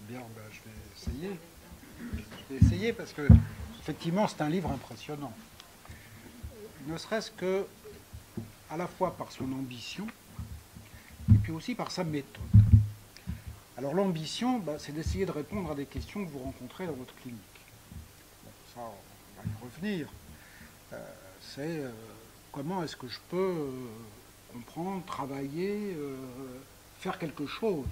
Bien, ben, je vais essayer. Je vais essayer parce que, effectivement, c'est un livre impressionnant. Ne serait-ce que, à la fois par son ambition, et puis aussi par sa méthode. Alors, l'ambition, ben, c'est d'essayer de répondre à des questions que vous rencontrez dans votre clinique. Bon, ça, on va y revenir. C'est comment est-ce que je peux comprendre, travailler, faire quelque chose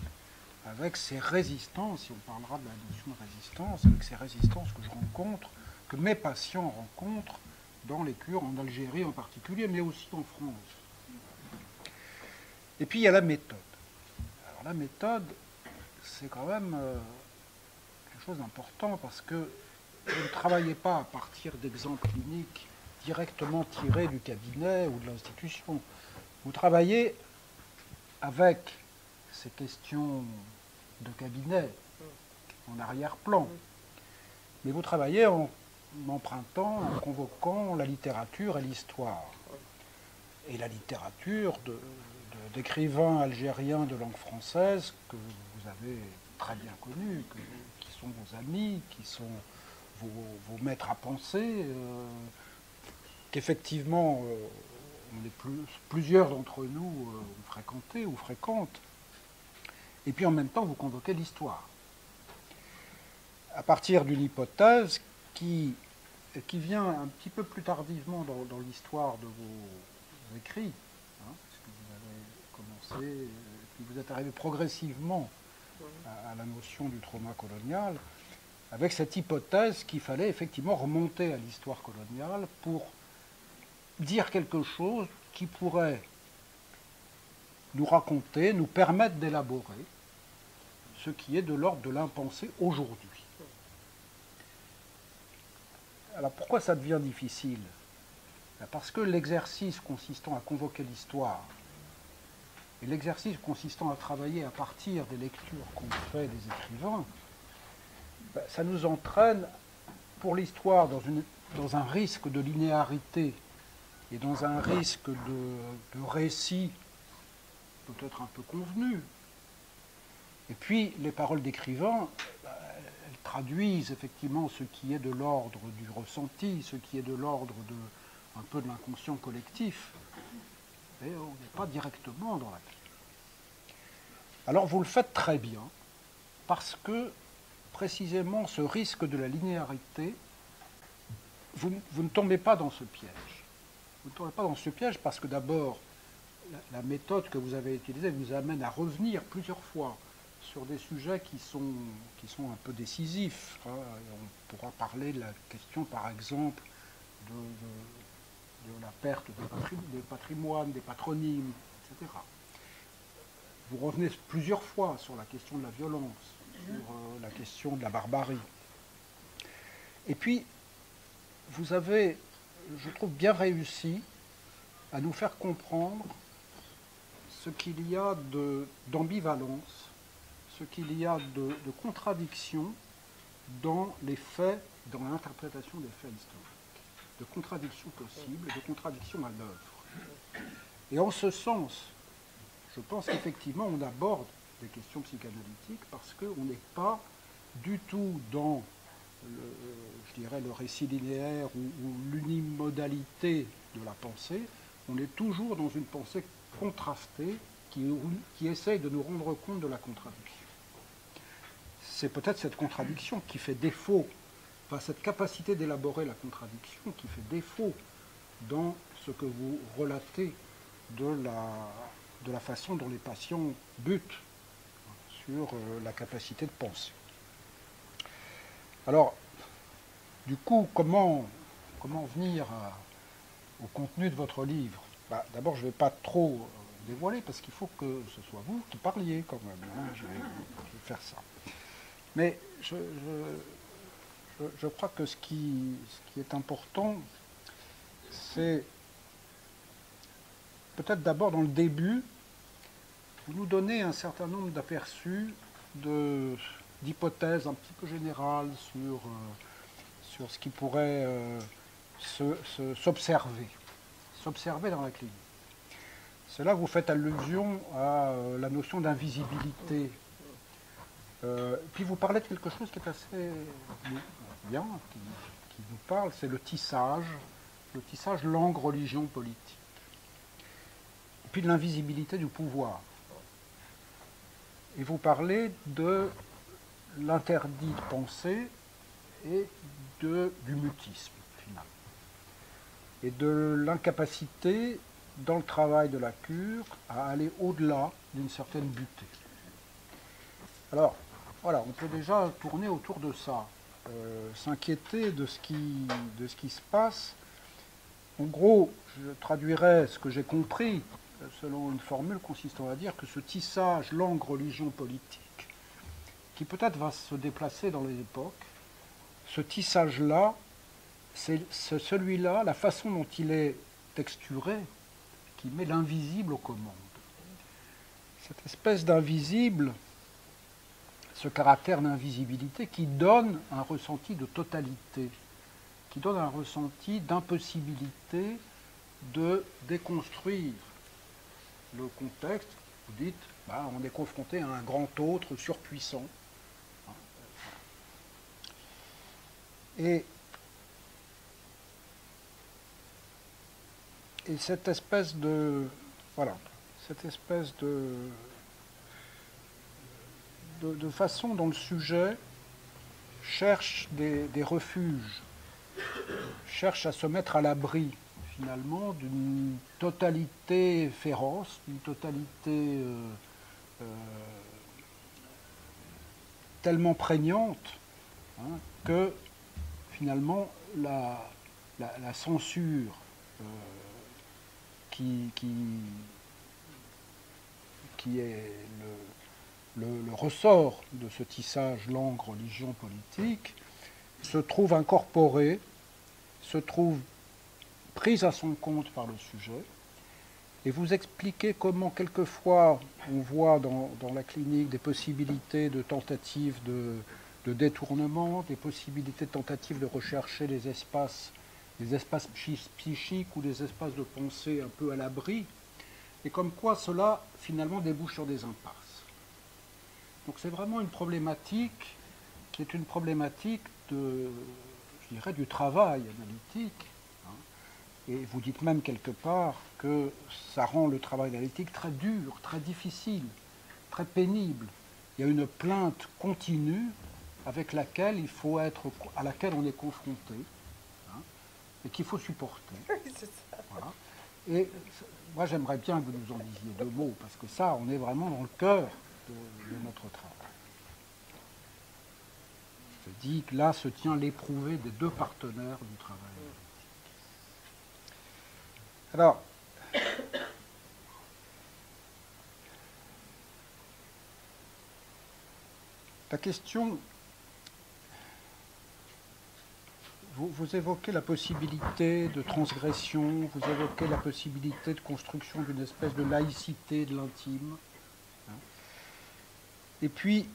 avec ces résistances, si on parlera de la notion de résistance, avec ces résistances que je rencontre, que mes patients rencontrent dans les cures en Algérie en particulier, mais aussi en France. Et puis il y a la méthode. Alors la méthode, c'est quand même quelque chose d'important parce que vous ne travaillez pas à partir d'exemples cliniques directement tirés du cabinet ou de l'institution. Vous travaillez avec ces questions de cabinet en arrière-plan. Mais vous travaillez en empruntant, en convoquant la littérature et l'histoire. Et la littérature d'écrivains algériens de langue française que vous avez très bien connus, qui sont vos amis, qui sont vos maîtres à penser, qu'effectivement, plusieurs d'entre nous ont fréquenté ou fréquentent. Et puis en même temps, vous convoquez l'histoire. À partir d'une hypothèse qui vient un petit peu plus tardivement dans l'histoire de vos écrits, hein, parce que vous avez commencé, puis vous êtes arrivé progressivement à la notion du trauma colonial, avec cette hypothèse qu'il fallait effectivement remonter à l'histoire coloniale pour dire quelque chose qui pourrait nous raconter, nous permettre d'élaborer ce qui est de l'ordre de l'impensé aujourd'hui. Alors pourquoi ça devient difficile? Parce que l'exercice consistant à convoquer l'histoire et l'exercice consistant à travailler à partir des lectures qu'on fait des écrivains, ça nous entraîne pour l'histoire dans un risque de linéarité et dans un risque de récit peut-être un peu convenu. Et puis les paroles d'écrivains, elles traduisent effectivement ce qui est de l'ordre du ressenti, ce qui est de l'ordre un peu de l'inconscient collectif. Et on n'est pas directement dans la clé. Alors vous le faites très bien, parce que précisément ce risque de la linéarité, vous ne tombez pas dans ce piège. Vous ne tombez pas dans ce piège parce que d'abord, la méthode que vous avez utilisée vous amène à revenir plusieurs fois sur des sujets qui sont un peu décisifs. Hein. On pourra parler de la question, par exemple, de la perte des patrimoines, des patronymes, etc. Vous revenez plusieurs fois sur la question de la violence, sur la question de la barbarie. Et puis, vous avez, je trouve, bien réussi à nous faire comprendre ce qu'il y a d'ambivalence, ce qu'il y a de contradiction dans les faits, dans l'interprétation des faits historiques, de contradictions possibles, de contradictions à l'œuvre. Et en ce sens, je pense qu'effectivement, on aborde des questions psychanalytiques parce qu'on n'est pas du tout dans, je dirais, le récit linéaire ou l'unimodalité de la pensée. On est toujours dans une pensée contrastée qui essaye de nous rendre compte de la contradiction. C'est peut-être cette contradiction qui fait défaut, enfin cette capacité d'élaborer la contradiction qui fait défaut dans ce que vous relatez de la façon dont les patients butent sur la capacité de penser. Alors, du coup, comment venir au contenu de votre livre? D'abord, je ne vais pas trop dévoiler parce qu'il faut que ce soit vous qui parliez quand même. Hein. Je vais faire ça. Mais je crois que ce qui est important, c'est peut-être d'abord dans le début, vous nous donnez un certain nombre d'aperçus, d'hypothèses un petit peu générales sur ce qui pourrait s'observer dans la clinique. C'est là que vous faites allusion à la notion d'invisibilité Puis vous parlez de quelque chose qui est assez bien, qui nous parle, c'est le tissage langue, religion, politique. Et puis de l'invisibilité du pouvoir. Et vous parlez de l'interdit de penser et du mutisme, finalement. Et de l'incapacité, dans le travail de la cure, à aller au-delà d'une certaine butée. Alors, voilà, on peut déjà tourner autour de ça, s'inquiéter de ce qui se passe. En gros, je traduirais ce que j'ai compris selon une formule consistant à dire que ce tissage langue, religion, politique, qui peut-être va se déplacer dans les époques, ce tissage-là, c'est celui-là, la façon dont il est texturé, qui met l'invisible aux commandes. Cette espèce d'invisible, ce caractère d'invisibilité qui donne un ressenti de totalité, qui donne un ressenti d'impossibilité de déconstruire le contexte. Vous dites, on est confronté à un grand autre surpuissant. Et cette espèce de... Voilà, cette espèce de façon dont le sujet cherche des refuges, cherche à se mettre à l'abri, finalement, d'une totalité féroce, d'une totalité tellement prégnante, que, finalement, la censure qui est le ressort de ce tissage langue, religion, politique, se trouve incorporée, se trouve prise à son compte par le sujet, et vous expliquez comment quelquefois on voit dans la clinique des possibilités de tentatives de détournement, des possibilités de tentatives de rechercher des espaces psychiques ou des espaces de pensée un peu à l'abri, et comme quoi cela finalement débouche sur des impasses. Donc c'est vraiment une problématique qui est une problématique je dirais, du travail analytique. Et vous dites même quelque part que ça rend le travail analytique très dur, très difficile, très pénible. Il y a une plainte continue avec laquelle à laquelle on est confronté, et qu'il faut supporter. Oui, c'est ça. Voilà. Et moi, j'aimerais bien que vous nous en disiez deux mots, parce que ça, on est vraiment dans le cœur de notre travail. Je dis que là se tient l'éprouvé des deux partenaires du travail. Alors, la question, vous évoquez la possibilité de transgression, vous évoquez la possibilité de construction d'une espèce de laïcité de l'intime. Et puis,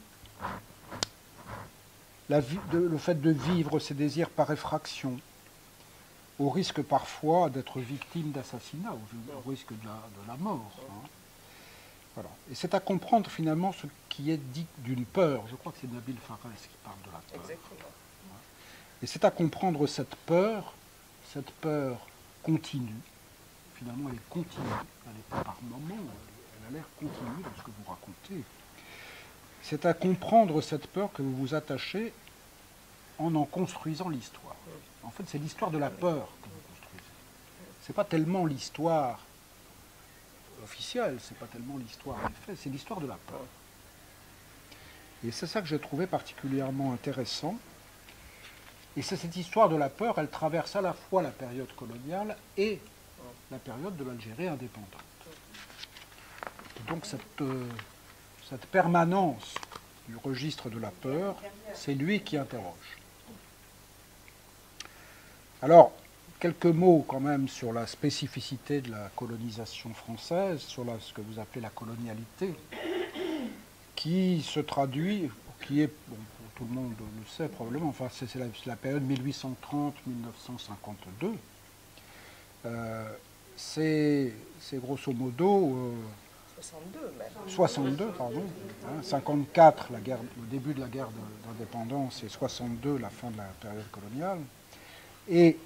le fait de vivre ses désirs par effraction, au risque parfois d'être victime d'assassinat, au risque de la mort. Voilà. Et c'est à comprendre finalement ce qui est dit d'une peur. Je crois que c'est Nabil Fares qui parle de la peur. Exactement. Et c'est à comprendre cette peur continue. Finalement, elle est continue. Elle n'est pas par moment, elle a l'air continue dans ce que vous racontez. C'est à comprendre cette peur que vous vous attachez en construisant l'histoire. En fait, c'est l'histoire de la peur que vous construisez. Ce n'est pas tellement l'histoire officielle, ce n'est pas tellement l'histoire des faits, c'est l'histoire de la peur. Et c'est ça que j'ai trouvé particulièrement intéressant. Et c'est cette histoire de la peur, elle traverse à la fois la période coloniale et la période de l'Algérie indépendante. Et donc cette permanence du registre de la peur, c'est lui qui interroge. Alors, quelques mots quand même sur la spécificité de la colonisation française, sur ce que vous appelez la colonialité, qui se traduit, qui est, bon, tout le monde le sait probablement, enfin c'est la période 1830-1952. C'est grosso modo 62 même. 62, pardon. 54, le début de la guerre d'indépendance, et 62, la fin de la période coloniale. Et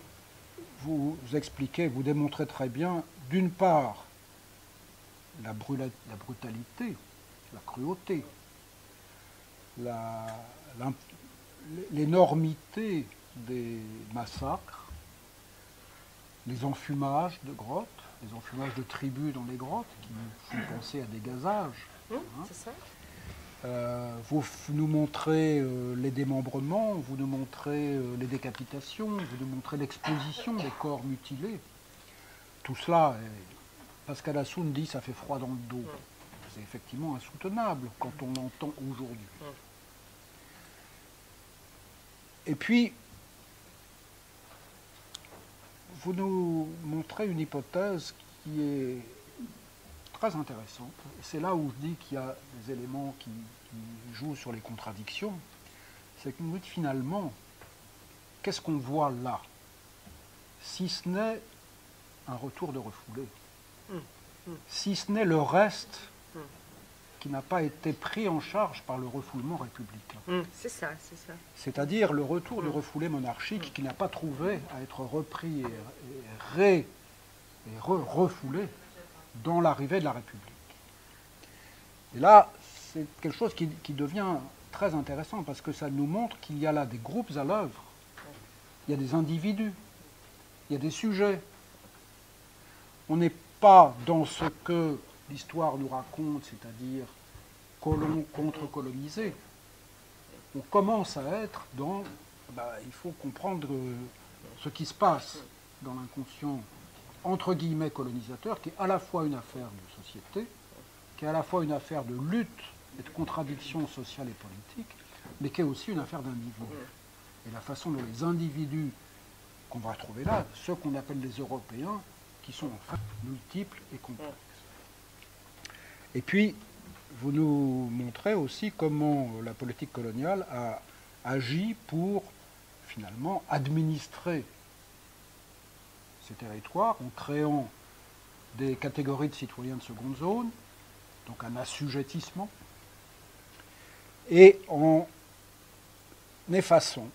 vous expliquez, vous démontrez très bien, d'une part, la brutalité, la cruauté, l'énormité des massacres, les enfumages de grottes, les enfumages de tribus dans les grottes, qui nous font penser à des gazages. C'est ça. Vous nous montrez les démembrements, vous nous montrez les décapitations, vous nous montrez l'exposition des corps mutilés. Tout cela, Pascal Assoun dit, ça fait froid dans le dos. C'est effectivement insoutenable quand on l'entend aujourd'hui. Et puis, vous nous montrez une hypothèse qui est très intéressante. C'est là où je dis qu'il y a des éléments qui jouent sur les contradictions. C'est que nous dites finalement, qu'est-ce qu'on voit là, si ce n'est un retour de refoulés, si ce n'est le reste qui n'a pas été pris en charge par le refoulement républicain. C'est ça, c'est ça. C'est-à-dire le retour du refoulé monarchique qui n'a pas trouvé à être repris et refoulé dans l'arrivée de la République. Et là, c'est quelque chose qui devient très intéressant parce que ça nous montre qu'il y a là des groupes à l'œuvre, il y a des individus, il y a des sujets. On n'est pas dans ce que l'histoire nous raconte, c'est-à-dire colons contre colonisés. On commence à être dans... il faut comprendre ce qui se passe dans l'inconscient, entre guillemets, colonisateur, qui est à la fois une affaire de société, qui est à la fois une affaire de lutte et de contradiction sociale et politique, mais qui est aussi une affaire d'individus. Et la façon dont les individus qu'on va trouver là, ceux qu'on appelle les Européens, qui sont en fait multiples et complexes. Et puis, vous nous montrez aussi comment la politique coloniale a agi pour, finalement, administrer ces territoires en créant des catégories de citoyens de seconde zone, donc un assujettissement, et en effaçant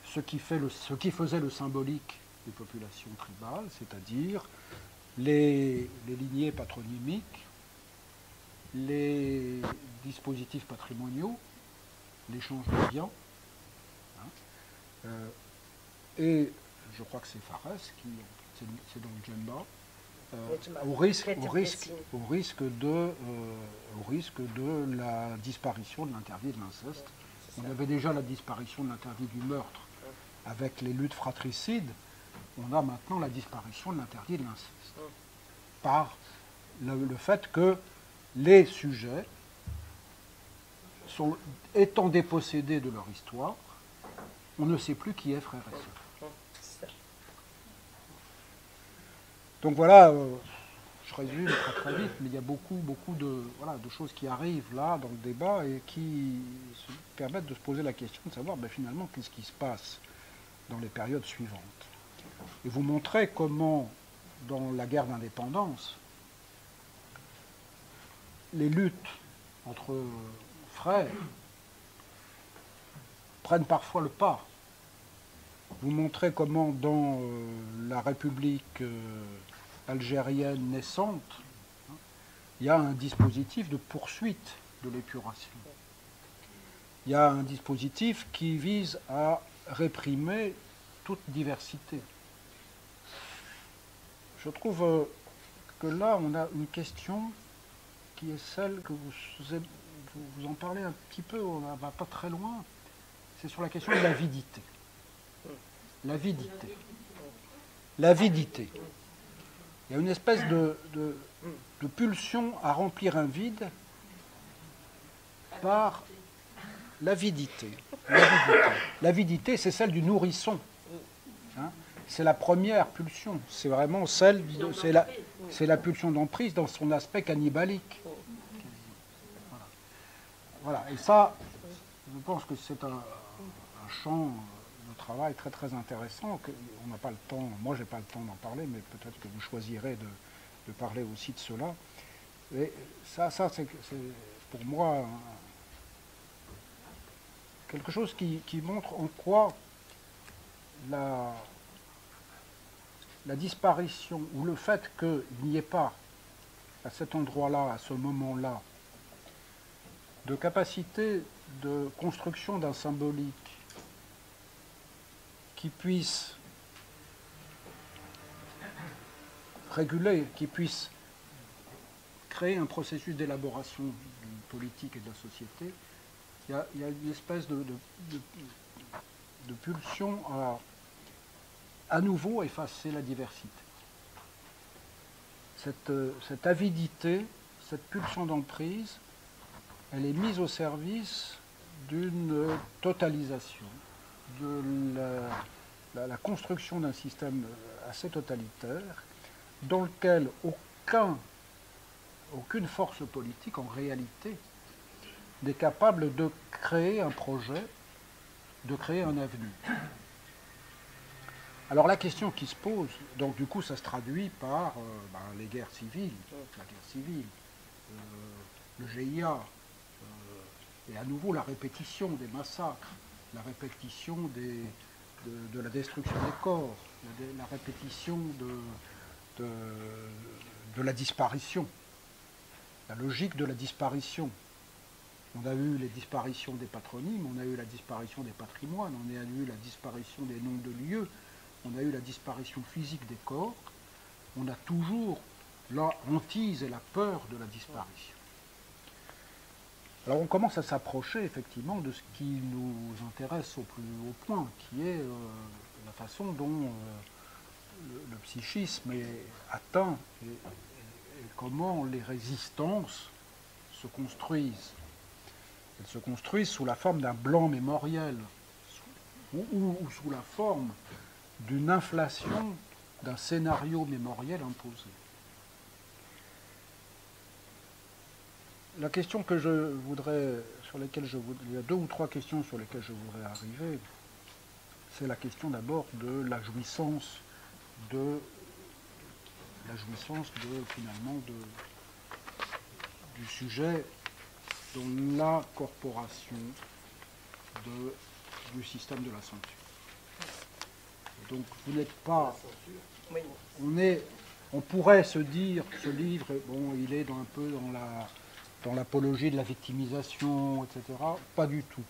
ce qui faisait le symbolique des populations tribales, c'est-à-dire les lignées patronymiques, les dispositifs patrimoniaux, l'échange de biens, et je crois que c'est Fares c'est dans le Djemba, au risque de la disparition de l'interdit de l'inceste. On avait déjà la disparition de l'interdit du meurtre avec les luttes fratricides. On a maintenant la disparition de l'interdit de l'inceste par le fait que les sujets, étant dépossédés de leur histoire, on ne sait plus qui est frère et sœur. Donc voilà, je résume très très vite, mais il y a beaucoup de choses qui arrivent là dans le débat et qui permettent de se poser la question de savoir finalement qu'est-ce qui se passe dans les périodes suivantes. Et vous montrez comment, dans la guerre d'indépendance, les luttes entre frères prennent parfois le pas. Vous montrez comment, dans la République algérienne naissante, il y a un dispositif de poursuite de l'épuration. Il y a un dispositif qui vise à réprimer toute diversité. Je trouve que là, on a une question qui est celle que vous en parlez un petit peu, on ne va pas très loin, c'est sur la question de l'avidité. L'avidité. L'avidité. Il y a une espèce de pulsion à remplir un vide par l'avidité. L'avidité, c'est celle du nourrisson. C'est la première pulsion. C'est vraiment c'est la pulsion d'emprise dans son aspect cannibalique. Voilà. Et ça, je pense que c'est un champ de travail très très intéressant. On n'a pas le temps, moi j'ai pas le temps d'en parler, mais peut-être que vous choisirez de de parler aussi de cela. Et ça c'est pour moi quelque chose qui montre en quoi la disparition, ou le fait qu'il n'y ait pas, à cet endroit-là, à ce moment-là, de capacité de construction d'un symbolique qui puisse réguler, qui puisse créer un processus d'élaboration du politique et de la société, il y a une espèce de pulsion à nouveau effacer la diversité. Cette avidité, cette pulsion d'emprise, elle est mise au service d'une totalisation, de la construction d'un système assez totalitaire, dans lequel aucune force politique, en réalité, n'est capable de créer un projet, de créer un avenir. Alors la question qui se pose, donc du coup ça se traduit par les guerres civiles, la guerre civile, le GIA, et à nouveau la répétition des massacres, la répétition de la destruction des corps, la répétition de la disparition, la logique de la disparition. On a eu les disparitions des patronymes, on a eu la disparition des patrimoines, on a eu la disparition des noms de lieux, on a eu la disparition physique des corps, on a toujours la hantise et la peur de la disparition. Alors on commence à s'approcher effectivement de ce qui nous intéresse au plus haut point, qui est la façon dont le psychisme est atteint et comment les résistances se construisent. Elles se construisent sous la forme d'un blanc mémoriel ou sous la forme d'une inflation d'un scénario mémoriel imposé. La question que je voudrais, il y a 2 ou 3 questions sur lesquelles je voudrais arriver. C'est la question d'abord de la jouissance finalement du sujet dans la corporation du système de la censure. Donc vous n'êtes pas... On pourrait se dire, ce livre, bon, il est un peu dans l'apologie de la victimisation, etc. Pas du tout.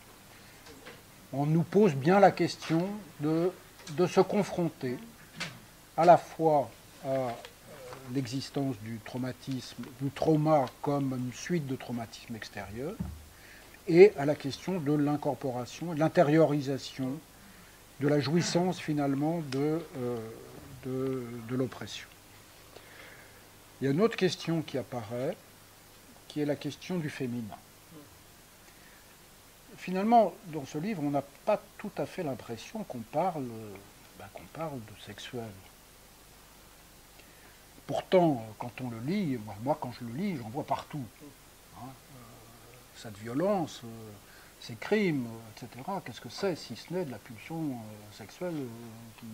On nous pose bien la question de se confronter à la fois à l'existence du traumatisme, du trauma comme une suite de traumatismes extérieurs, et à la question de l'incorporation, de l'intériorisation, de la jouissance finalement de l'oppression. Il y a une autre question qui apparaît, qui est la question du féminin. Finalement, dans ce livre, on n'a pas tout à fait l'impression qu'on parle de sexuel. Pourtant, quand on le lit, moi quand je le lis, j'en vois partout. Cette violence, ces crimes, etc. Qu'est-ce que c'est si ce n'est de la pulsion sexuelle qui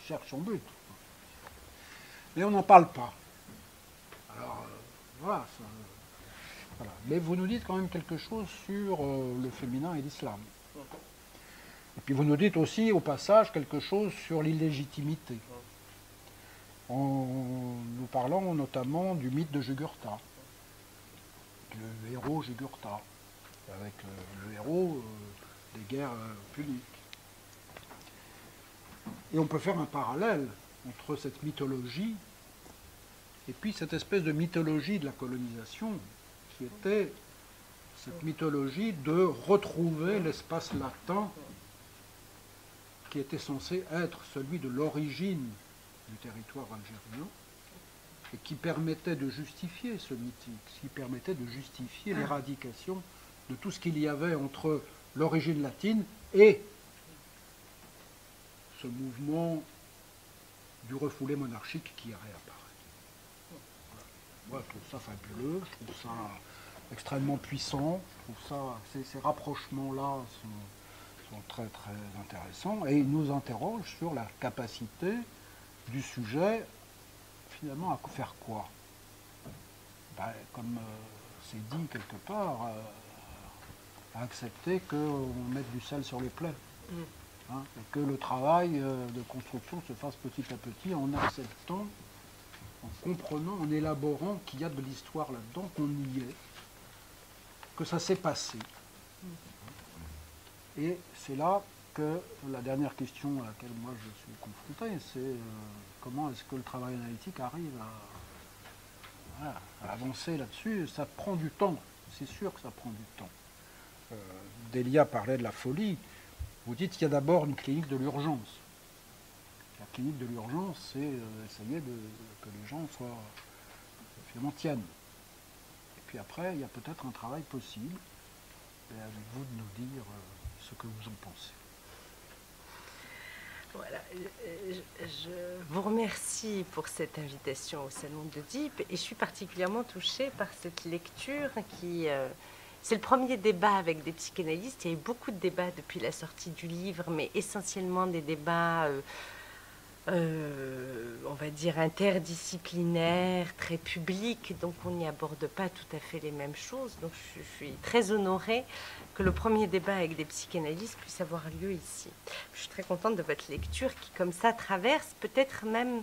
cherche son but? Mais on n'en parle pas. Alors, voilà. Mais vous nous dites quand même quelque chose sur le féminin et l'islam. Et puis vous nous dites aussi, au passage, quelque chose sur l'illégitimité. En nous parlant notamment du mythe de Jugurtha, le héros Jugurtha, avec le héros des guerres puniques. Et on peut faire un parallèle entre cette mythologie et puis cette espèce de mythologie de la colonisation, qui était cette mythologie de retrouver l'espace latin qui était censé être celui de l'origine du territoire algérien, et qui permettait de justifier ce mythique, qui permettait de justifier l'éradication de tout ce qu'il y avait entre l'origine latine et ce mouvement du refoulé monarchique qui réapparaît. Moi, je trouve ça fabuleux, je trouve ça extrêmement puissant, je trouve ça, ces rapprochements-là sont très très intéressants, et ils nous interrogent sur la capacité du sujet, finalement, à faire quoi? comme c'est dit quelque part, à accepter qu'on mette du sel sur les plaies. Hein, et que le travail de construction se fasse petit à petit en acceptant, en comprenant, en élaborant qu'il y a de l'histoire là-dedans, qu'on y est, que ça s'est passé. Et c'est là que la dernière question à laquelle moi je suis confronté, c'est comment est-ce que le travail analytique arrive à avancer là-dessus. Ça prend du temps, c'est sûr que ça prend du temps. Delia parlait de la folie. Vous dites qu'il y a d'abord une clinique de l'urgence. La clinique de l'urgence, c'est essayer que les gens finalement tiennent. Et puis après, il y a peut-être un travail possible. Et à vous de nous dire ce que vous en pensez. Voilà, je vous remercie pour cette invitation au Salon de DIP et je suis particulièrement touchée par cette lecture qui... c'est le premier débat avec des psychanalystes. Il y a eu beaucoup de débats depuis la sortie du livre, mais essentiellement des débats, on va dire, interdisciplinaires, très publics. Donc on n'y aborde pas tout à fait les mêmes choses. Donc je suis très honorée que le premier débat avec des psychanalystes puisse avoir lieu ici. Je suis très contente de votre lecture qui, comme ça, traverse peut-être même...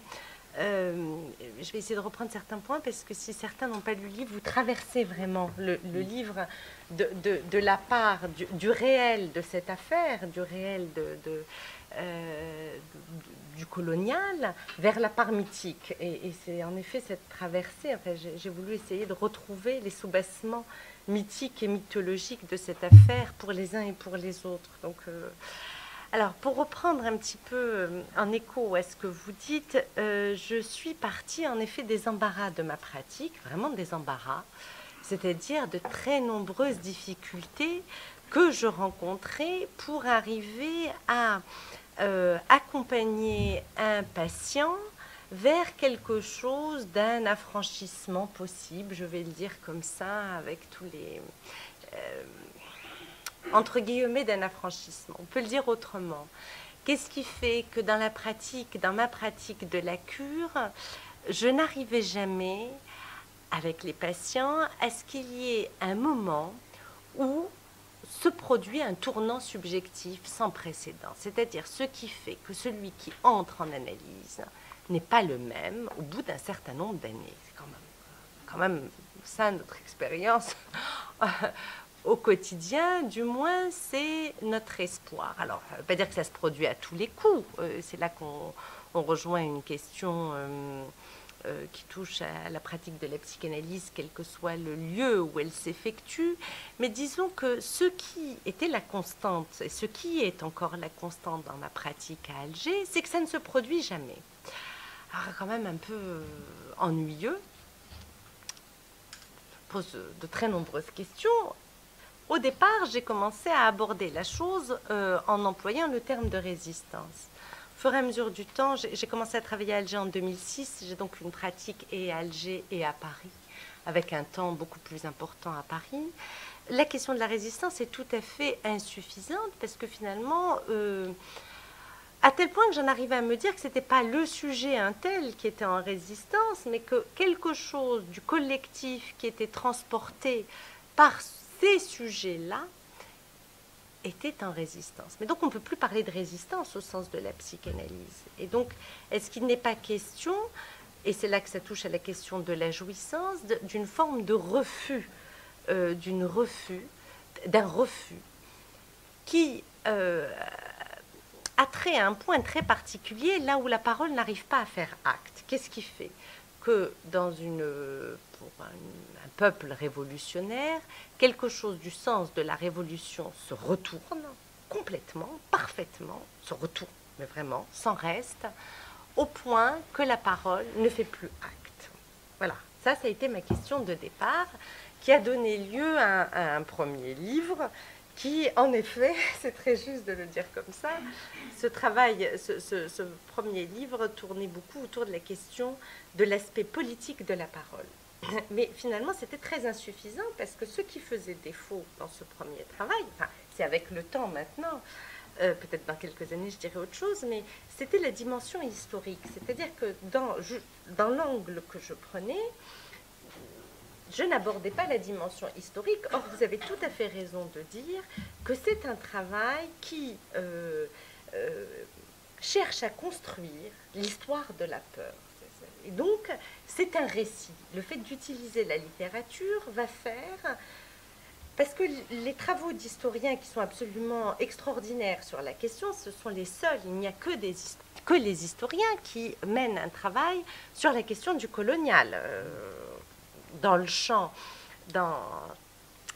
je vais essayer de reprendre certains points parce que si certains n'ont pas lu le livre, vous traversez vraiment le livre de la part du réel de cette affaire, du réel du colonial vers la part mythique. Et c'est en effet cette traversée, enfin, j'ai voulu essayer de retrouver les soubassements mythiques et mythologiques de cette affaire pour les uns et pour les autres. Donc... alors, pour reprendre un petit peu en écho à ce que vous dites, je suis partie en effet des embarras de ma pratique, vraiment des embarras, c'est-à-dire de très nombreuses difficultés que je rencontrais pour arriver à accompagner un patient vers quelque chose d'un affranchissement possible, je vais le dire comme ça, avec tous les... entre guillemets, d'un affranchissement. On peut le dire autrement. Qu'est-ce qui fait que dans ma pratique de la cure, je n'arrivais jamais, avec les patients, à ce qu'il y ait un moment où se produit un tournant subjectif sans précédent. C'est-à-dire ce qui fait que celui qui entre en analyse n'est pas le même au bout d'un certain nombre d'années. C'est quand même ça notre expérience. Au quotidien, du moins, c'est notre espoir. Alors, ça ne veut pas dire que ça se produit à tous les coups. C'est là qu'on rejoint une question qui touche à la pratique de la psychanalyse, quel que soit le lieu où elle s'effectue. Mais disons que ce qui était la constante, et ce qui est encore la constante dans ma pratique à Alger, c'est que ça ne se produit jamais. Alors, quand même un peu ennuyeux. Ça pose de très nombreuses questions. Au départ, j'ai commencé à aborder la chose en employant le terme de résistance. Au fur et à mesure du temps, j'ai commencé à travailler à Alger en 2006. J'ai donc une pratique et à Alger et à Paris, avec un temps beaucoup plus important à Paris. La question de la résistance est tout à fait insuffisante parce que finalement, à tel point que j'en arrivais à me dire que ce n'était pas le sujet un tel qui était en résistance, mais que quelque chose du collectif qui était transporté par ces sujets-là étaient en résistance. Mais donc, on ne peut plus parler de résistance au sens de la psychanalyse. Et donc, est-ce qu'il n'est pas question, et c'est là que ça touche à la question de la jouissance, d'une forme de refus, d'un refus qui a trait à un point très particulier, là où la parole n'arrive pas à faire acte. Qu'est-ce qui fait que pour un peuple révolutionnaire, quelque chose du sens de la révolution se retourne complètement, parfaitement, se retourne, mais vraiment, sans reste, au point que la parole ne fait plus acte. Voilà, ça a été ma question de départ, qui a donné lieu à un premier livre, qui, en effet, c'est très juste de le dire comme ça, ce premier livre tournait beaucoup autour de la question de l'aspect politique de la parole. Mais finalement, c'était très insuffisant parce que ce qui faisait défaut dans ce premier travail, enfin, c'est avec le temps maintenant, peut-être dans quelques années je dirais autre chose, mais c'était la dimension historique. C'est-à-dire que dans l'angle que je prenais, je n'abordais pas la dimension historique. Or, vous avez tout à fait raison de dire que c'est un travail qui cherche à construire l'histoire de la peur. Et donc, c'est un récit. Le fait d'utiliser la littérature va faire... Parce que les travaux d'historiens qui sont absolument extraordinaires sur la question, ce sont les seuls. Il n'y a que les historiens qui mènent un travail sur la question du colonial. Dans le champ, dans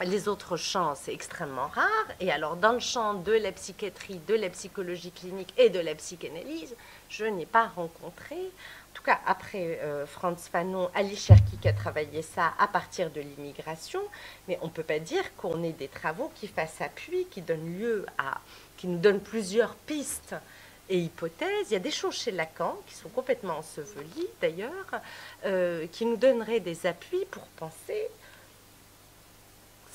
les autres champs, c'est extrêmement rare. Et alors, dans le champ de la psychiatrie, de la psychologie clinique et de la psychanalyse, je n'ai pas rencontré... En tout cas, après Frantz Fanon, Ali Cherki qui a travaillé ça à partir de l'immigration, mais on ne peut pas dire qu'on ait des travaux qui fassent appui, qui nous donnent plusieurs pistes et hypothèses. Il y a des choses chez Lacan qui sont complètement ensevelies d'ailleurs, qui nous donneraient des appuis pour penser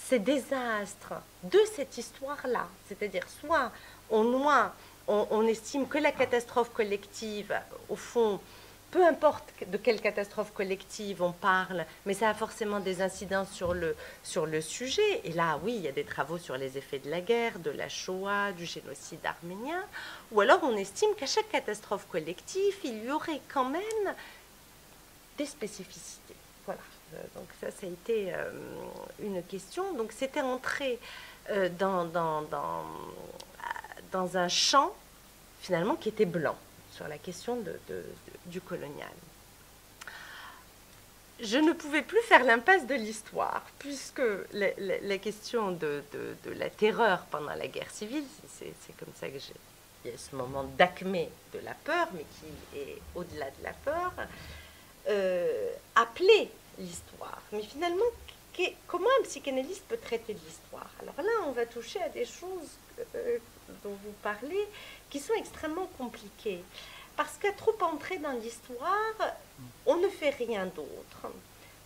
ces désastres de cette histoire-là. C'est-à-dire, soit on estime que la catastrophe collective, au fond, peu importe de quelle catastrophe collective on parle, mais ça a forcément des incidences sur le sujet. Et là, oui, il y a des travaux sur les effets de la guerre, de la Shoah, du génocide arménien. Ou alors on estime qu'à chaque catastrophe collective, il y aurait quand même des spécificités. Voilà. Donc ça a été une question. Donc c'était entré dans un champ, finalement, qui était blanc, sur la question du colonial. Je ne pouvais plus faire l'impasse de l'histoire, puisque la question de la terreur pendant la guerre civile, c'est comme ça que il y a ce moment d'acmé de la peur, mais qui est au-delà de la peur, appelait l'histoire. Mais finalement, comment un psychanalyste peut traiter de l'histoire? Alors là, on va toucher à des choses dont vous parlez, qui sont extrêmement compliquées. Parce qu'à trop entrer dans l'histoire, on ne fait rien d'autre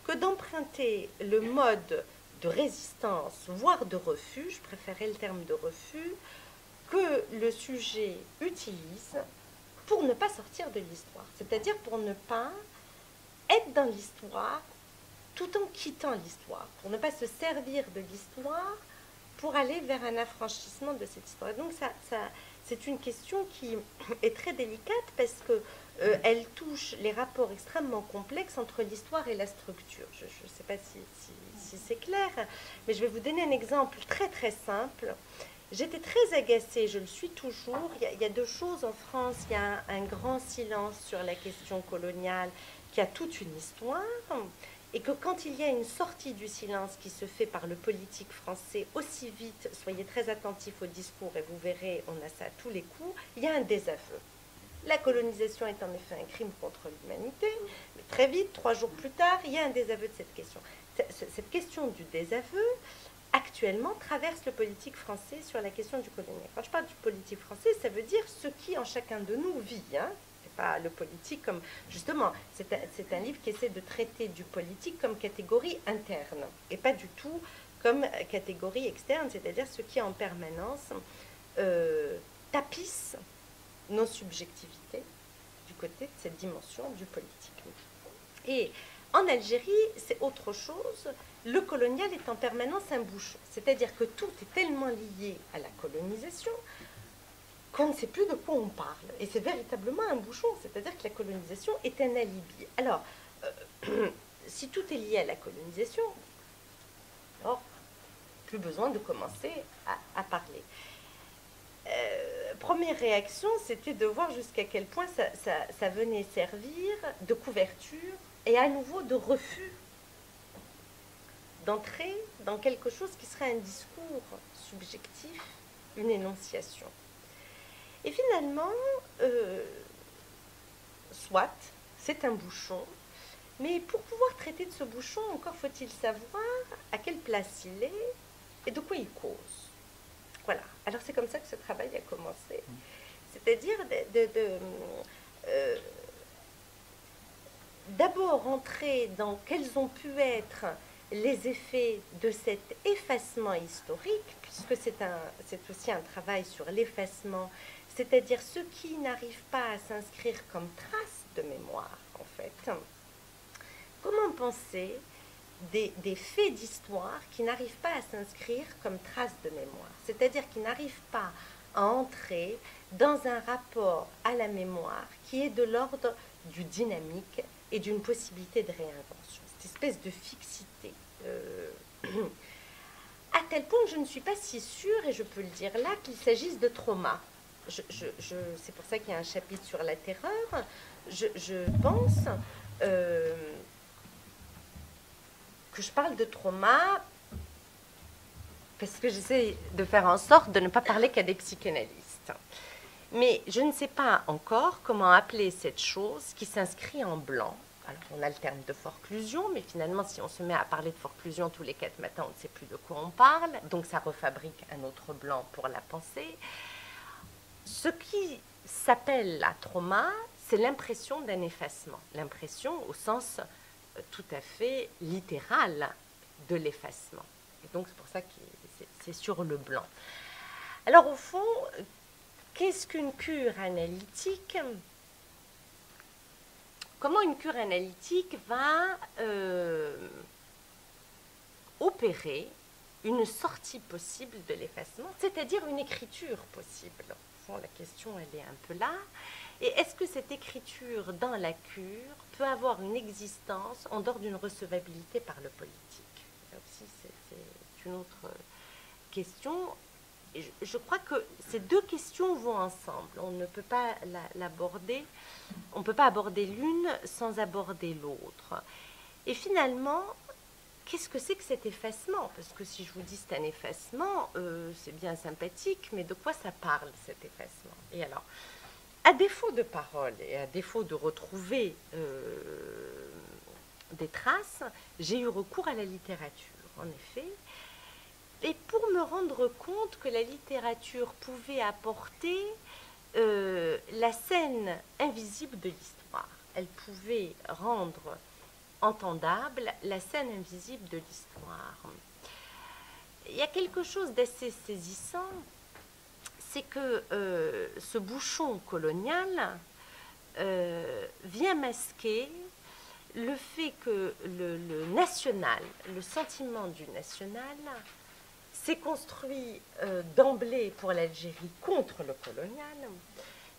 que d'emprunter le mode de résistance, voire de refus, je préférais le terme de refus, que le sujet utilise pour ne pas sortir de l'histoire. C'est-à-dire pour ne pas être dans l'histoire tout en quittant l'histoire, pour ne pas se servir de l'histoire pour aller vers un affranchissement de cette histoire. Et donc c'est une question qui est très délicate parce que elle touche les rapports extrêmement complexes entre l'histoire et la structure. Je ne sais pas si c'est clair, mais je vais vous donner un exemple très très simple. J'étais très agacée, je le suis toujours. Il y a deux choses en France. Il y a un grand silence sur la question coloniale qui a toute une histoire. Et que quand il y a une sortie du silence qui se fait par le politique français aussi vite, soyez très attentifs au discours et vous verrez, on a ça à tous les coups, il y a un désaveu. La colonisation est en effet un crime contre l'humanité, mais très vite, 3 jours plus tard, il y a un désaveu de cette question. Cette question du désaveu, actuellement, traverse le politique français sur la question du colonial. Quand je parle du politique français, ça veut dire ce qui en chacun de nous vit, hein. Le politique comme, justement, c'est un livre qui essaie de traiter du politique comme catégorie interne et pas du tout comme catégorie externe, c'est-à-dire ce qui en permanence tapisse nos subjectivités du côté de cette dimension du politique. Et en Algérie, c'est autre chose. Le colonial est en permanence un bouchon, c'est-à-dire que tout est tellement lié à la colonisation qu'on ne sait plus de quoi on parle. Et c'est véritablement un bouchon, c'est-à-dire que la colonisation est un alibi. Alors, si tout est lié à la colonisation, alors, plus besoin de commencer à parler. Première réaction, c'était de voir jusqu'à quel point ça venait servir de couverture et à nouveau de refus d'entrer dans quelque chose qui serait un discours subjectif, une énonciation. Et finalement, soit, c'est un bouchon, mais pour pouvoir traiter de ce bouchon, encore faut-il savoir à quelle place il est et de quoi il cause. Voilà. Alors c'est comme ça que ce travail a commencé. C'est-à-dire d'abord entrer dans quels ont pu être les effets de cet effacement historique, puisque c'est aussi un travail sur l'effacement, c'est-à-dire ce qui n'arrive pas à s'inscrire comme trace de mémoire, en fait. Comment penser des faits d'histoire qui n'arrivent pas à s'inscrire comme traces de mémoire, c'est-à-dire qui n'arrivent pas à entrer dans un rapport à la mémoire qui est de l'ordre du dynamique et d'une possibilité de réinvention, cette espèce de fixité. À tel point que je ne suis pas si sûre, et je peux le dire là, qu'il s'agisse de trauma. C'est pour ça qu'il y a un chapitre sur la terreur. Je pense que je parle de trauma parce que j'essaie de faire en sorte de ne pas parler qu'à des psychanalystes. Mais je ne sais pas encore comment appeler cette chose qui s'inscrit en blanc. Alors, on a le terme de forclusion, mais finalement, si on se met à parler de forclusion tous les 4 matins, on ne sait plus de quoi on parle. Donc, ça refabrique un autre blanc pour la pensée. Ce qui s'appelle la trauma, c'est l'impression d'un effacement. L'impression au sens tout à fait littéral de l'effacement. Et donc, c'est pour ça que c'est sur le blanc. Alors, au fond, qu'est-ce qu'une cure analytique ? Comment une cure analytique va opérer une sortie possible de l'effacement, c'est-à-dire une écriture possible. Au fond, la question, elle est un peu là. Et est-ce que cette écriture dans la cure peut avoir une existence en dehors d'une recevabilité par le politique ? Là aussi, c'est une autre question. Et je crois que ces deux questions vont ensemble. On ne peut pas l'aborder, on ne peut pas aborder l'une sans aborder l'autre. Et finalement, qu'est-ce que c'est que cet effacement ? Parce que si je vous dis c'est un effacement, c'est bien sympathique, mais de quoi ça parle cet effacement ? Et alors, à défaut de parole et à défaut de retrouver des traces, j'ai eu recours à la littérature, en effet. Et pour me rendre compte que la littérature pouvait apporter la scène invisible de l'histoire. Elle pouvait rendre entendable la scène invisible de l'histoire. Il y a quelque chose d'assez saisissant, c'est que ce bouchon colonial vient masquer le fait que le national, le sentiment du national, s'est construit d'emblée pour l'Algérie contre le colonial,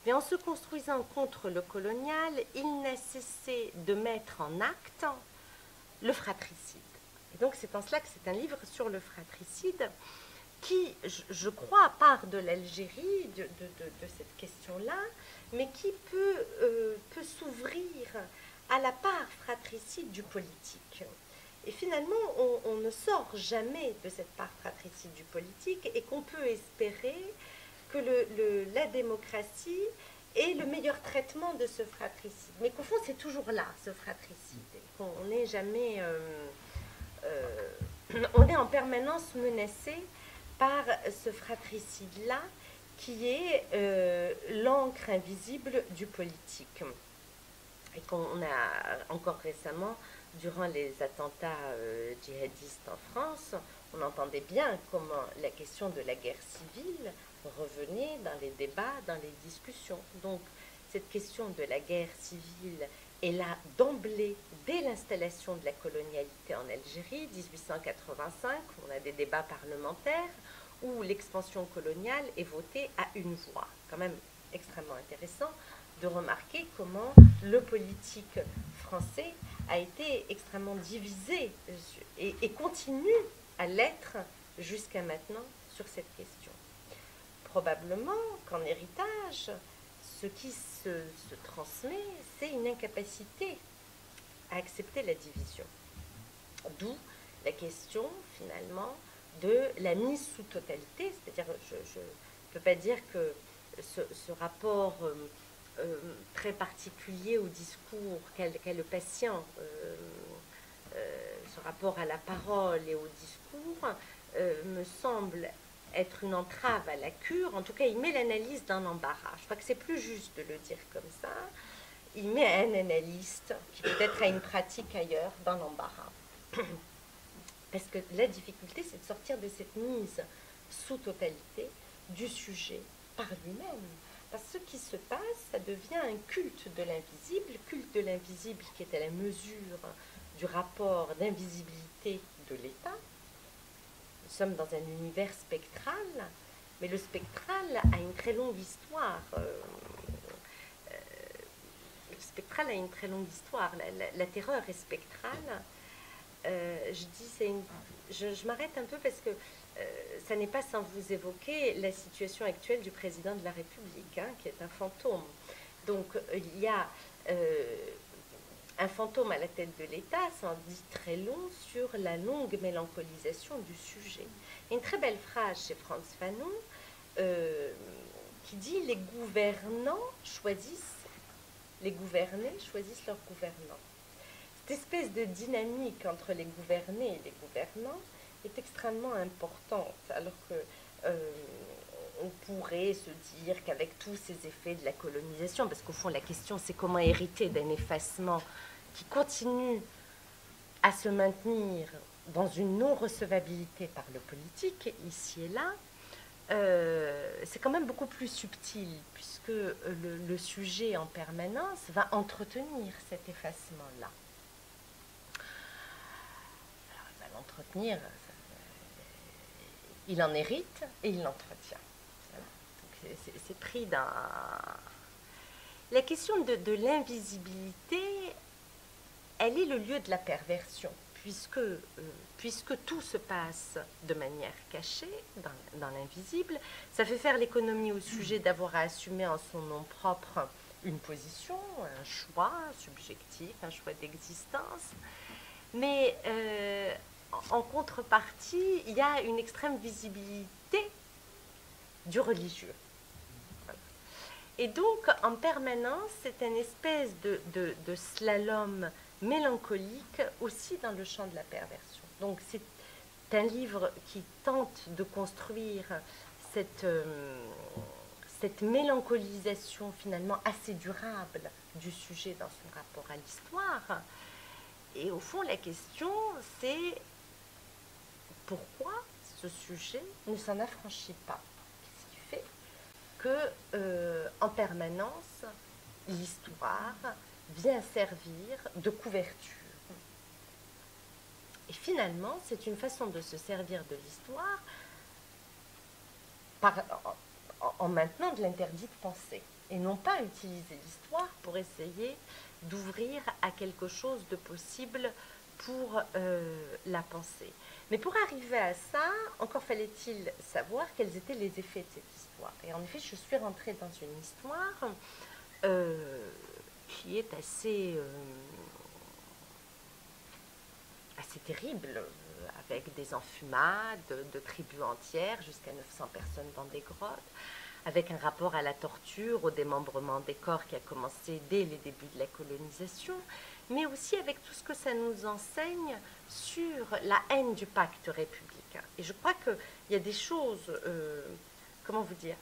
mais en se construisant contre le colonial, il n'a cessé de mettre en acte le fratricide. Et donc c'est en cela que c'est un livre sur le fratricide qui, je crois, part de l'Algérie, de cette question-là, mais qui peut s'ouvrir à la part fratricide du politique. Et finalement, on ne sort jamais de cette part fratricide du politique et qu'on peut espérer que la démocratie est le meilleur traitement de ce fratricide. Mais qu'au fond, c'est toujours là, ce fratricide. On n'est jamais... on est en permanence menacé par ce fratricide-là qui est l'encre invisible du politique. Et qu'on a encore récemment... Durant les attentats djihadistes en France, on entendait bien comment la question de la guerre civile revenait dans les débats, dans les discussions. Donc, cette question de la guerre civile est là d'emblée, dès l'installation de la colonialité en Algérie, 1885, on a des débats parlementaires où l'expansion coloniale est votée à une voix. Quand même extrêmement intéressant de remarquer comment le politique français a été extrêmement divisé et continue à l'être jusqu'à maintenant sur cette question. Probablement qu'en héritage, ce qui se transmet, c'est une incapacité à accepter la division. D'où la question, finalement, de la mise sous totalité, c'est-à-dire, je ne peux pas dire que ce rapport très particulier au discours qu'a le patient, ce rapport à la parole et au discours, me semble être une entrave à la cure. En tout cas, il met l'analyse dans l'embarras. Je crois que c'est plus juste de le dire comme ça. Il met un analyste qui peut-être a une pratique ailleurs dans l'embarras. Parce que la difficulté, c'est de sortir de cette mise sous totalité du sujet par lui-même. Parce que ce qui se passe, ça devient un culte de l'invisible qui est à la mesure du rapport d'invisibilité de l'État. Nous sommes dans un univers spectral, mais le spectral a une très longue histoire. Le spectral a une très longue histoire. La terreur est spectrale. Je m'arrête un peu parce que ça n'est pas sans vous évoquer la situation actuelle du président de la République, hein, qui est un fantôme. Donc il y a un fantôme à la tête de l'État, ça en dit très long sur la longue mélancolisation du sujet. Il y a une très belle phrase chez Frantz Fanon qui dit « Les gouvernants choisissent, les gouvernés choisissent leurs gouvernants ». Cette espèce de dynamique entre les gouvernés et les gouvernants est extrêmement importante, alors que on pourrait se dire qu'avec tous ces effets de la colonisation, parce qu'au fond la question c'est comment hériter d'un effacement qui continue à se maintenir dans une non-recevabilité par le politique, ici et là, c'est quand même beaucoup plus subtil, puisque le sujet en permanence va entretenir cet effacement-là. Alors, il va l'entretenir, il en hérite et il l'entretient. Voilà. C'est pris dans... La question de l'invisibilité, elle est le lieu de la perversion, puisque tout se passe de manière cachée, dans l'invisible. Ça fait faire l'économie au sujet d'avoir à assumer en son nom propre une position, un choix subjectif, un choix d'existence. Mais en contrepartie, il y a une extrême visibilité du religieux. Voilà. Et donc, en permanence, c'est une espèce de slalom mélancolique aussi dans le champ de la perversion. Donc, c'est un livre qui tente de construire cette mélancolisation finalement assez durable du sujet dans son rapport à l'histoire. Et au fond, la question, c'est pourquoi ce sujet ne s'en affranchit pas? Qu'est-ce qui fait que, en permanence, l'histoire vient servir de couverture? Et finalement, c'est une façon de se servir de l'histoire en maintenant de l'interdit de penser, et non pas utiliser l'histoire pour essayer d'ouvrir à quelque chose de possible pour la pensée. Mais pour arriver à ça, encore fallait-il savoir quels étaient les effets de cette histoire. Et en effet, je suis rentrée dans une histoire qui est assez terrible, avec des enfumades de tribus entières, jusqu'à 900 personnes dans des grottes, avec un rapport à la torture, au démembrement des corps qui a commencé dès les débuts de la colonisation, mais aussi avec tout ce que ça nous enseigne sur la haine du pacte républicain. Et je crois qu'il y a des choses, comment vous dire,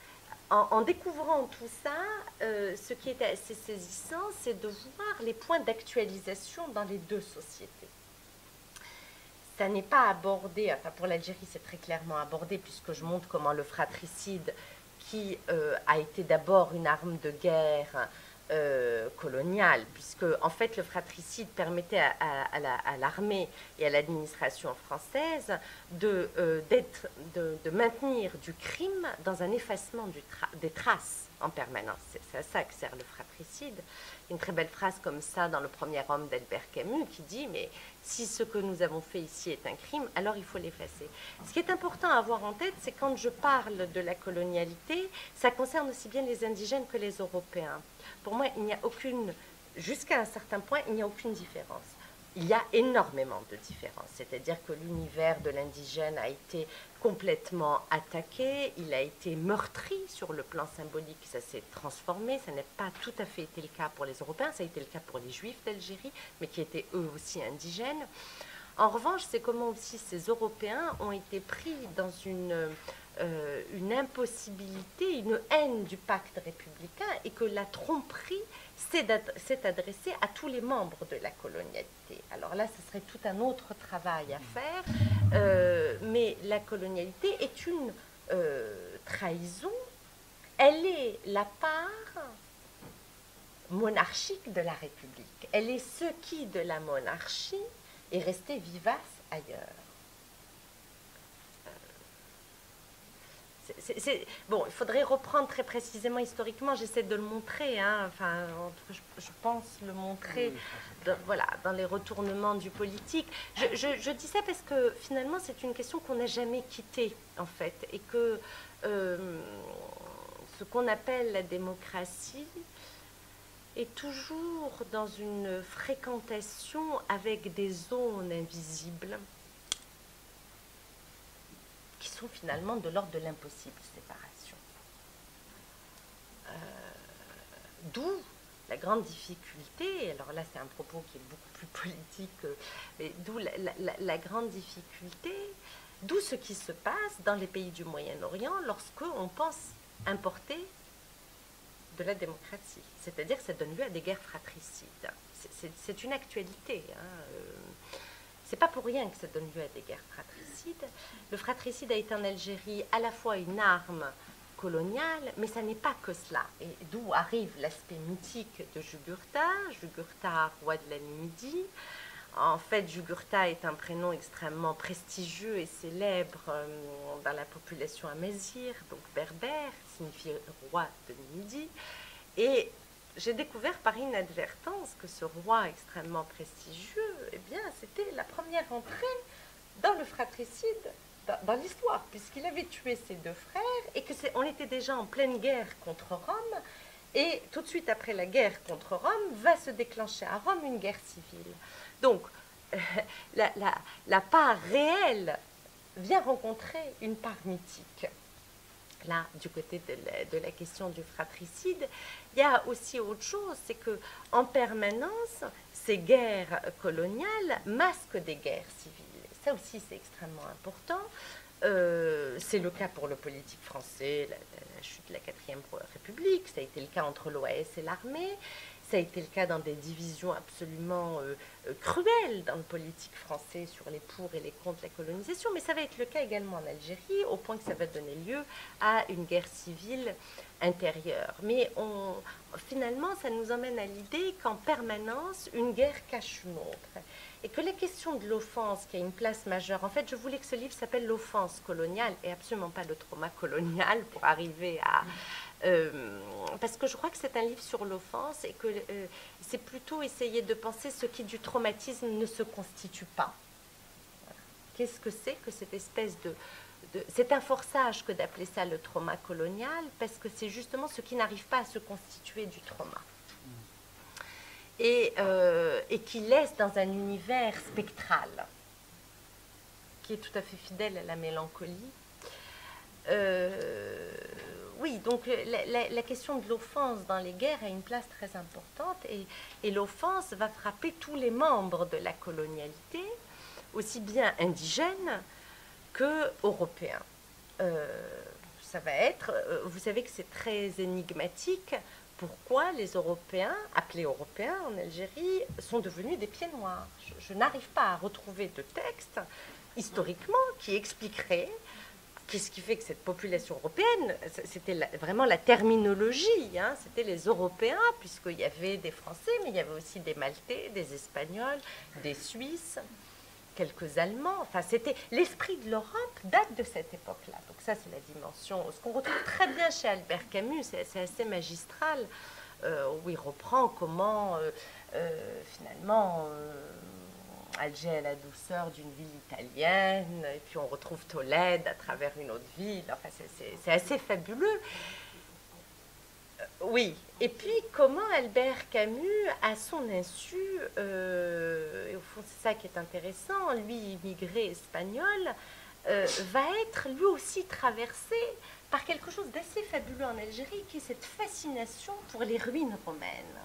en découvrant tout ça, ce qui est assez saisissant, c'est de voir les points d'actualisation dans les deux sociétés. Ça n'est pas abordé, enfin pour l'Algérie c'est très clairement abordé, puisque je montre comment le fratricide, qui a été d'abord une arme de guerre coloniale, puisque en fait le fratricide permettait à l'armée et à l'administration française de maintenir du crime dans un effacement des traces en permanence. C'est à ça que sert le fratricide. Une très belle phrase comme ça dans Le Premier Homme d'Albert Camus qui dit « Mais si ce que nous avons fait ici est un crime, alors il faut l'effacer ». Ce qui est important à avoir en tête, c'est quand je parle de la colonialité, ça concerne aussi bien les indigènes que les Européens. Pour moi, il n'y a aucune, jusqu'à un certain point, il n'y a aucune différence. Il y a énormément de différences, c'est-à-dire que l'univers de l'indigène a été complètement attaqué, il a été meurtri sur le plan symbolique, ça s'est transformé, ça n'a pas tout à fait été le cas pour les Européens, ça a été le cas pour les Juifs d'Algérie, mais qui étaient eux aussi indigènes. En revanche, c'est comment aussi ces Européens ont été pris dans une impossibilité, une haine du pacte républicain, et que la tromperie s'est adressée à tous les membres de la colonialité. Alors là, ce serait tout un autre travail à faire, mais la colonialité est une trahison, elle est la part monarchique de la République. Elle est ce qui, de la monarchie, est resté vivace ailleurs. Bon, il faudrait reprendre très précisément historiquement, j'essaie de le montrer, hein, enfin, je pense le montrer voilà, dans les retournements du politique. Je dis ça parce que finalement c'est une question qu'on n'a jamais quittée en fait, et que ce qu'on appelle la démocratie est toujours dans une fréquentation avec des zones invisibles qui sont finalement de l'ordre de l'impossible séparation. D'où la grande difficulté, alors là c'est un propos qui est beaucoup plus politique, mais d'où la grande difficulté, d'où ce qui se passe dans les pays du Moyen-Orient lorsqu'on pense importer de la démocratie. C'est-à-dire que ça donne lieu à des guerres fratricides. C'est une actualité, hein. C'est pas pour rien que ça donne lieu à des guerres fratricides. Le fratricide a été en Algérie à la fois une arme coloniale, mais ça n'est pas que cela. Et d'où arrive l'aspect mythique de Jugurtha, Jugurtha, roi de la Numidie. En fait, Jugurtha est un prénom extrêmement prestigieux et célèbre dans la population amazigh, donc berbère, signifie roi de Numidie. Et j'ai découvert par inadvertance que ce roi extrêmement prestigieux, eh bien, c'était la première entrée dans le fratricide, dans l'histoire, puisqu'il avait tué ses deux frères et que on était déjà en pleine guerre contre Rome. Et tout de suite après la guerre contre Rome, va se déclencher à Rome une guerre civile. Donc, la part réelle vient rencontrer une part mythique. Là, du côté de la question du fratricide, il y a aussi autre chose, c'est qu'en permanence, ces guerres coloniales masquent des guerres civiles. Ça aussi, c'est extrêmement important. C'est le cas pour le politique français, la chute de la 4e République, ça a été le cas entre l'OAS et l'armée, ça a été le cas dans des divisions absolument cruelles dans le politique français sur les pour et les contre la colonisation, mais ça va être le cas également en Algérie, au point que ça va donner lieu à une guerre civile intérieure. Mais finalement, ça nous emmène à l'idée qu'en permanence, une guerre cache une autre. Et que les questions de l'offense, qui a une place majeure, en fait, je voulais que ce livre s'appelle L'offense coloniale et absolument pas le trauma colonial pour arriver à... parce que je crois que c'est un livre sur l'offense et que c'est plutôt essayer de penser ce qui du traumatisme ne se constitue pas. Voilà. Qu'est-ce que c'est que cette espèce c'est un forçage que d'appeler ça le trauma colonial, parce que c'est justement ce qui n'arrive pas à se constituer du trauma. Et qui laisse dans un univers spectral, qui est tout à fait fidèle à la mélancolie. Oui, donc la question de l'offense dans les guerres a une place très importante, et l'offense va frapper tous les membres de la colonialité, aussi bien indigènes que européens. Ça va être, vous savez que c'est très énigmatique, pourquoi les Européens, appelés Européens en Algérie, sont devenus des pieds noirs. Je n'arrive pas à retrouver de texte historiquement qui expliquerait qu'est-ce qui fait que cette population européenne, c'était vraiment la terminologie, hein, c'était les Européens, puisqu'il y avait des Français, mais il y avait aussi des Maltais, des Espagnols, des Suisses, quelques Allemands. Enfin, c'était l'esprit de l'Europe date de cette époque-là. Donc ça, c'est la dimension. Ce qu'on retrouve très bien chez Albert Camus, c'est assez magistral, où il reprend comment, finalement, Alger a la douceur d'une ville italienne, et puis on retrouve Tolède à travers une autre ville. Enfin, c'est assez fabuleux. Oui, et puis comment Albert Camus, à son insu, et au fond c'est ça qui est intéressant, lui immigré espagnol, va être lui aussi traversé par quelque chose d'assez fabuleux en Algérie, qui est cette fascination pour les ruines romaines.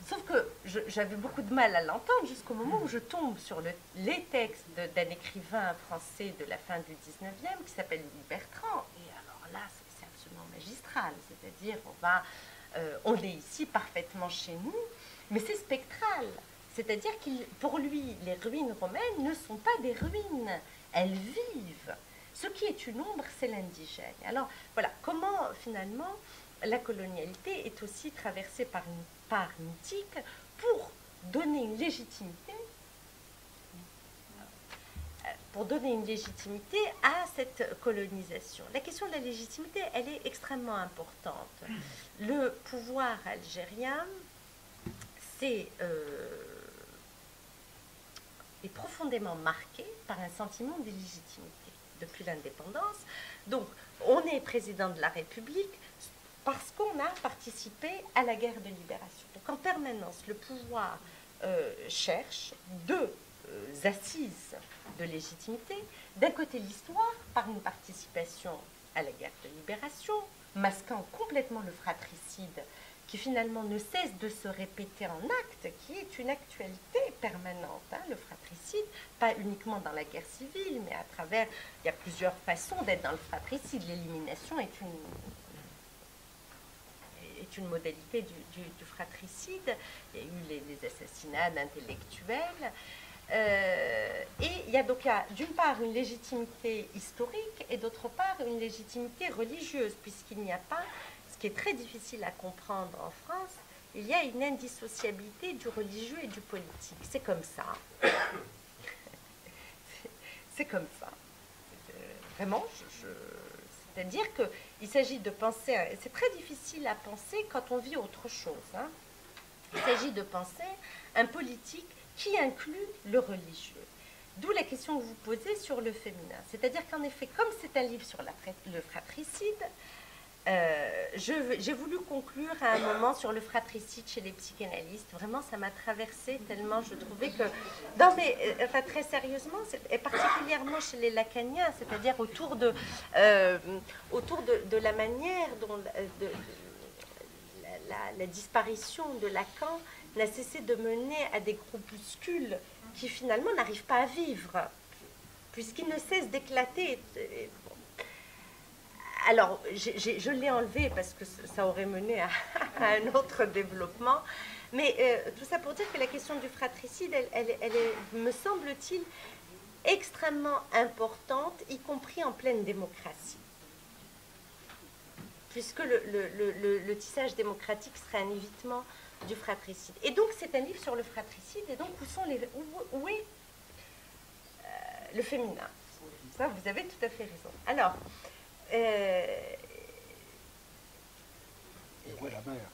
Sauf que j'avais beaucoup de mal à l'entendre jusqu'au moment où je tombe sur les textes d'un écrivain français de la fin du 19e qui s'appelle Louis Bertrand. Et alors là, c'est absolument magistral. C'est-à-dire, on est ici parfaitement chez nous, mais c'est spectral. C'est-à-dire que pour lui, les ruines romaines ne sont pas des ruines, elles vivent. Ce qui est une ombre, c'est l'indigène. Alors voilà, comment finalement la colonialité est aussi traversée par une part mythique pour donner une légitimité pour donner une légitimité à cette colonisation. La question de la légitimité, elle est extrêmement importante. Le pouvoir algérien est profondément marqué par un sentiment d'illégitimité depuis l'indépendance. Donc, on est président de la République parce qu'on a participé à la guerre de libération. Donc, en permanence, le pouvoir cherche deux assises de légitimité. D'un côté, l'histoire, par une participation à la guerre de libération, masquant complètement le fratricide qui finalement ne cesse de se répéter en acte, qui est une actualité permanente, hein, le fratricide, pas uniquement dans la guerre civile, mais à travers, il y a plusieurs façons d'être dans le fratricide. L'élimination est une modalité du fratricide. Il y a eu les assassinats d'intellectuels. Et il y a donc d'une part une légitimité historique et d'autre part une légitimité religieuse, puisqu'il n'y a pas, ce qui est très difficile à comprendre en France, il y a une indissociabilité du religieux et du politique. C'est comme ça. C'est comme ça. Vraiment, c'est-à-dire qu'il s'agit de penser, c'est très difficile à penser quand on vit autre chose. Hein. Il s'agit de penser un politique qui inclut le religieux. D'où la question que vous posez sur le féminin. C'est-à-dire qu'en effet, comme c'est un livre sur le fratricide, j'ai voulu conclure à un moment sur le fratricide chez les psychanalystes. Vraiment, ça m'a traversée tellement je trouvais que... Non, mais enfin, très sérieusement, et particulièrement chez les lacaniens, c'est-à-dire autour de la manière dont la disparition de Lacan n'a cessé de mener à des groupuscules qui finalement n'arrivent pas à vivre, puisqu'ils ne cessent d'éclater. Alors, je l'ai enlevé parce que ça aurait mené à un autre développement, mais tout ça pour dire que la question du fratricide, elle est, me semble-t-il, extrêmement importante, y compris en pleine démocratie. Puisque le tissage démocratique serait un évitement du fratricide. Et donc, c'est un livre sur le fratricide, et donc, où est le féminin? Ça, vous avez tout à fait raison. Alors, où est la mère?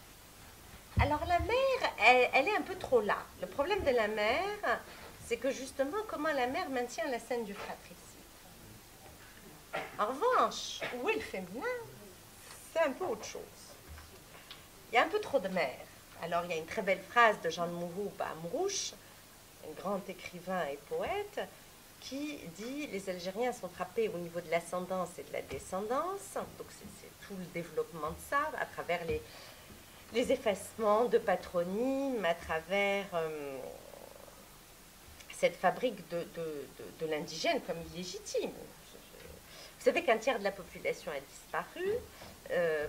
Alors, la mère, elle est un peu trop là. Le problème de la mère, c'est que justement, comment la mère maintient la scène du fratricide. En revanche, où est le féminin? C'est un peu autre chose. Il y a un peu trop de mère. Alors, il y a une très belle phrase de Jean Mouroub à Amrouche, un grand écrivain et poète, qui dit « Les Algériens sont frappés au niveau de l'ascendance et de la descendance ». Donc, c'est tout le développement de ça, à travers les effacements de patronymes, à travers cette fabrique de l'indigène comme illégitime. Vous savez qu'un tiers de la population a disparu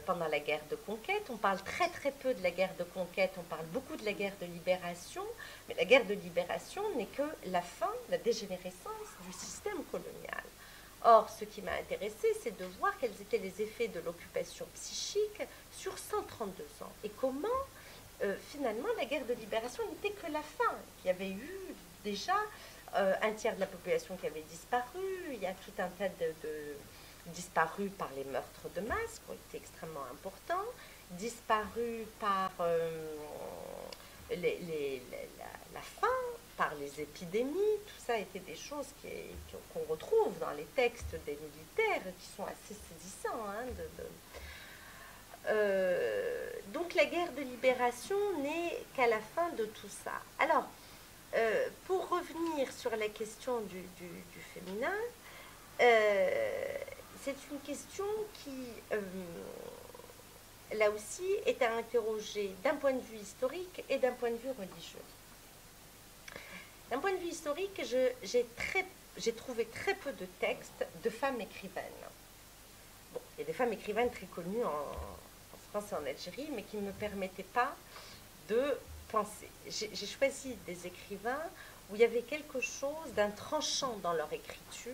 pendant la guerre de conquête. On parle très très peu de la guerre de conquête, on parle beaucoup de la guerre de libération, mais la guerre de libération n'est que la fin, la dégénérescence du système colonial. Or, ce qui m'a intéressée, c'est de voir quels étaient les effets de l'occupation psychique sur 132 ans et comment finalement la guerre de libération n'était que la fin, qu'il y avait eu déjà un tiers de la population qui avait disparu, il y a tout un tas de disparus par les meurtres de masse, qui ont été extrêmement importants, disparus par la faim, par les épidémies, tout ça étaient des choses qu'on retrouve dans les textes des militaires, qui sont assez saisissants. Hein, donc la guerre de libération n'est qu'à la fin de tout ça. Alors, pour revenir sur la question du féminin, c'est une question qui, là aussi, est à interroger d'un point de vue historique et d'un point de vue religieux. D'un point de vue historique, j'ai trouvé très peu de textes de femmes écrivaines. Bon, il y a des femmes écrivaines très connues en France et en Algérie, mais qui ne me permettaient pas de penser. J'ai choisi des écrivains où il y avait quelque chose d'un tranchant dans leur écriture,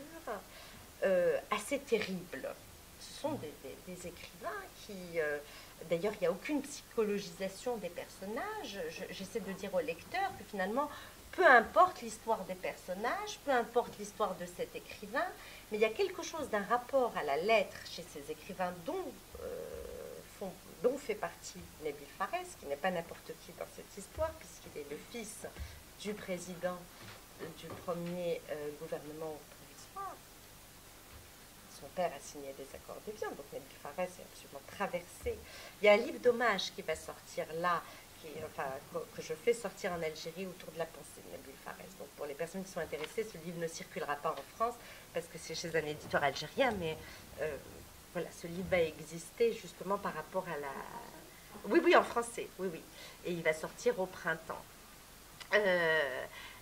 assez terrible. Ce sont des écrivains qui... D'ailleurs, il n'y a aucune psychologisation des personnages. J'essaie de dire au lecteur que finalement, peu importe l'histoire des personnages, peu importe l'histoire de cet écrivain, mais il y a quelque chose d'un rapport à la lettre chez ces écrivains dont fait partie Nabil Fares, qui n'est pas n'importe qui dans cette histoire, puisqu'il est le fils du président du premier gouvernement provisoire. Son père a signé des accords d'Évian, donc Nabil Fares est absolument traversé. Il y a un livre d'hommage qui va sortir là, que je fais sortir en Algérie autour de la pensée de Nabil Fares. Donc pour les personnes qui sont intéressées, ce livre ne circulera pas en France parce que c'est chez un éditeur algérien, mais voilà, ce livre va exister justement par rapport à la... Oui, en français, oui. Et il va sortir au printemps.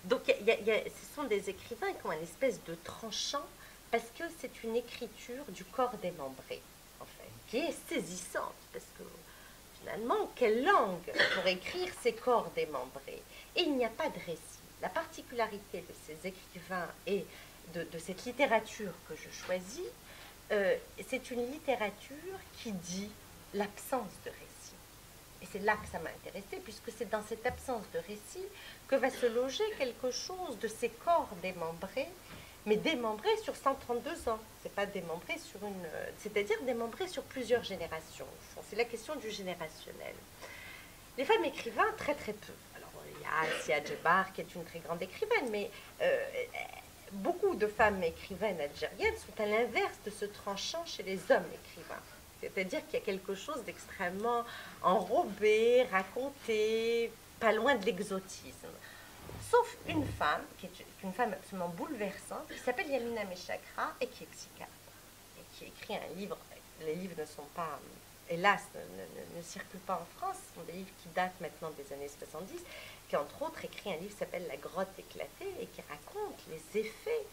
Donc ce sont des écrivains qui ont une espèce de tranchant parce que c'est une écriture du corps démembré, en fait, qui est saisissante, parce que finalement, quelle langue pour écrire ces corps démembrés? Et il n'y a pas de récit. La particularité de ces écrivains et de cette littérature que je choisis, c'est une littérature qui dit l'absence de récit. Et c'est là que ça m'a intéressée, puisque c'est dans cette absence de récit que va se loger quelque chose de ces corps démembrés, mais démembrés sur 132 ans. C'est pas démembrés sur une... C'est-à-dire démembrés sur plusieurs générations. C'est la question du générationnel. Les femmes écrivains, très très peu. Alors, il y a Assia Djebar, qui est une très grande écrivaine, mais beaucoup de femmes écrivaines algériennes sont à l'inverse de ce tranchant chez les hommes écrivains. C'est-à-dire qu'il y a quelque chose d'extrêmement enrobé, raconté, pas loin de l'exotisme. Sauf une femme, qui est une femme absolument bouleversante, qui s'appelle Yamina Meshakra et qui est psychiatre. Et qui écrit un livre, les livres ne sont pas, hélas, ne circulent pas en France, ce sont des livres qui datent maintenant des années 70, qui entre autres écrit un livre qui s'appelle La grotte éclatée et qui raconte les effets